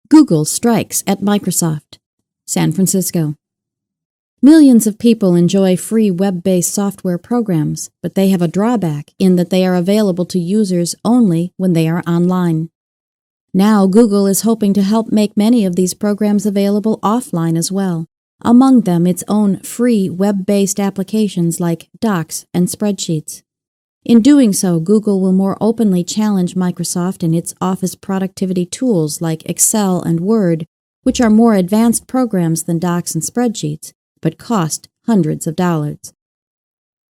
Google strikes at Microsoft. San Francisco. Millions of people enjoy free web-based software programs, but they have a drawback in that they are available to users only when they are online. Now Google is hoping to help make many of these programs available offline as well, among them its own free web-based applications like Docs and Spreadsheets. In doing so, Google will more openly challenge Microsoft and its office productivity tools like Excel and Word, which are more advanced programs than Docs and Spreadsheets, but cost hundreds of dollars.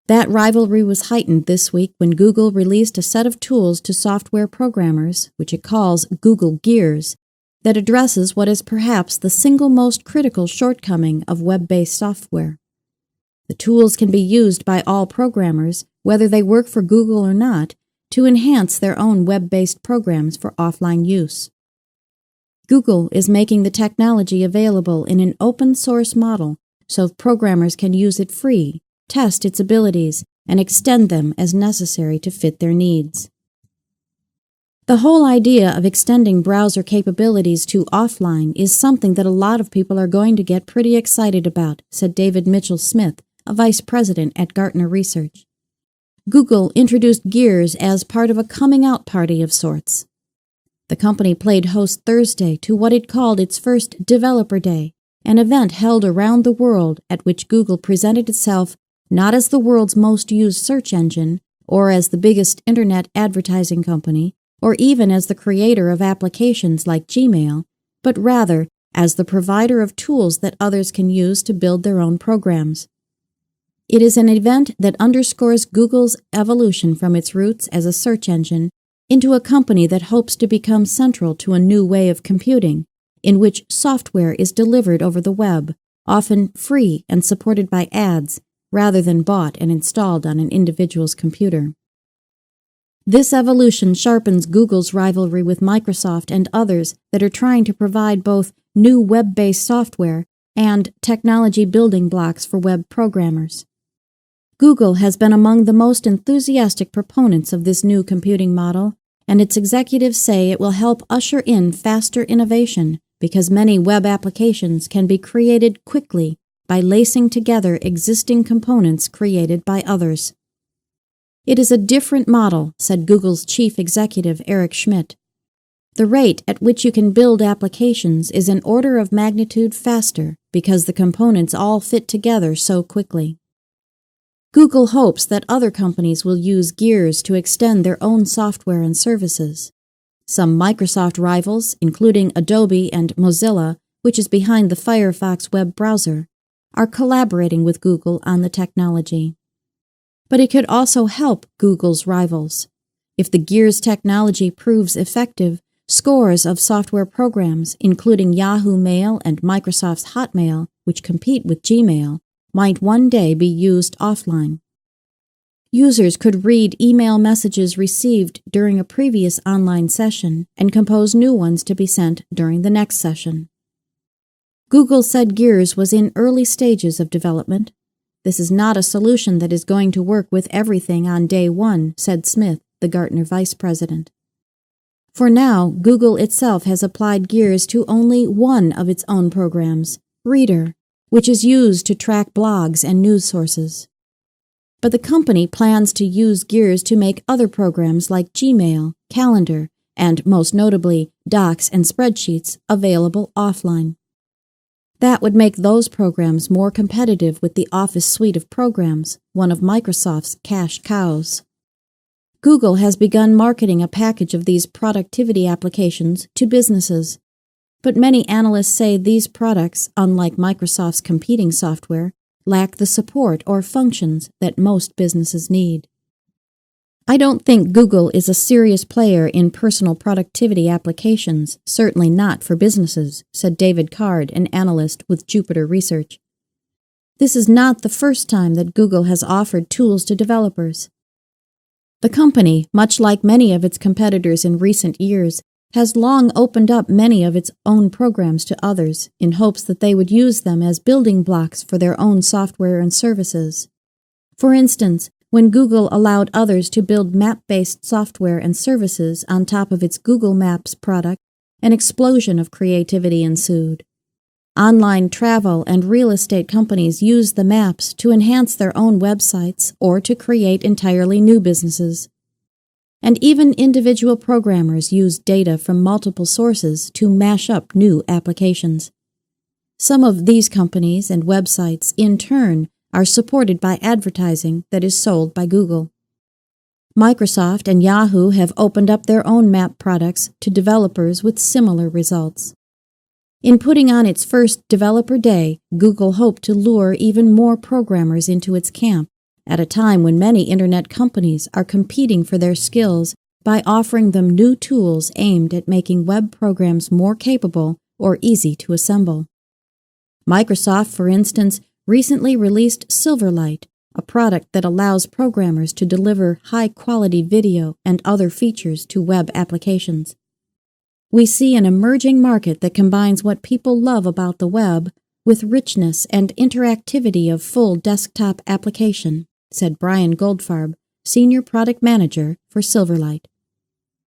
That rivalry was heightened this week when Google released a set of tools to software programmers, which it calls Google Gears, that addresses what is perhaps the single most critical shortcoming of web-based software. The tools can be used by all programmers, whether they work for Google or not, to enhance their own web-based programs for offline use. Google is making the technology available in an open-source model so programmers can use it free, test its abilities, and extend them as necessary to fit their needs. The whole idea of extending browser capabilities to offline is something that a lot of people are going to get pretty excited about, said David Mitchell-Smith, a vice president at Gartner Research. Google introduced Gears as part of a coming-out party of sorts. The company played host Thursday to what it called its first Developer Day, an event held around the world at which Google presented itself not as the world's most used search engine, or as the biggest internet advertising company, or even as the creator of applications like Gmail, but rather as the provider of tools that others can use to build their own programs. It is an event that underscores Google's evolution from its roots as a search engine into a company that hopes to become central to a new way of computing, in which software is delivered over the web, often free and supported by ads, rather than bought and installed on an individual's computer. This evolution sharpens Google's rivalry with Microsoft and others that are trying to provide both new web-based software and technology building blocks for web programmers. Google has been among the most enthusiastic proponents of this new computing model, and its executives say it will help usher in faster innovation because many web applications can be created quickly by lacing together existing components created by others. It is a different model, said Google's chief executive Eric Schmidt. The rate at which you can build applications is an order of magnitude faster because the components all fit together so quickly. Google hopes that other companies will use Gears to extend their own software and services. Some Microsoft rivals, including Adobe and Mozilla, which is behind the Firefox web browser, are collaborating with Google on the technology. But it could also help Google's rivals. If the Gears technology proves effective, scores of software programs, including Yahoo Mail and Microsoft's Hotmail, which compete with Gmail, might one day be used offline. Users could read email messages received during a previous online session and compose new ones to be sent during the next session. Google said Gears was in early stages of development. This is not a solution that is going to work with everything on day one, said Smith, the Gartner vice president. For now, Google itself has applied Gears to only one of its own programs, Reader, which is used to track blogs and news sources. But the company plans to use Gears to make other programs like Gmail, Calendar, and most notably Docs and Spreadsheets available offline. That would make those programs more competitive with the Office suite of programs, one of Microsoft's cash cows. Google has begun marketing a package of these productivity applications to businesses, but many analysts say these products, unlike Microsoft's competing software, lack the support or functions that most businesses need. I don't think Google is a serious player in personal productivity applications, certainly not for businesses, said David Card, an analyst with Jupiter Research. This is not the first time that Google has offered tools to developers. The company, much like many of its competitors in recent years, has long opened up many of its own programs to others in hopes that they would use them as building blocks for their own software and services. For instance, when Google allowed others to build map-based software and services on top of its Google Maps product, an explosion of creativity ensued. Online travel and real estate companies use the maps to enhance their own websites or to create entirely new businesses. And even individual programmers use data from multiple sources to mash up new applications. Some of these companies and websites, in turn, are supported by advertising that is sold by Google. Microsoft and Yahoo have opened up their own map products to developers with similar results. In putting on its first Developer Day, Google hoped to lure even more programmers into its camp at a time when many Internet companies are competing for their skills by offering them new tools aimed at making web programs more capable or easy to assemble. Microsoft, for instance, recently released Silverlight, a product that allows programmers to deliver high-quality video and other features to web applications. We see an emerging market that combines what people love about the web with richness and interactivity of full desktop application, said Brian Goldfarb, Senior Product Manager for Silverlight.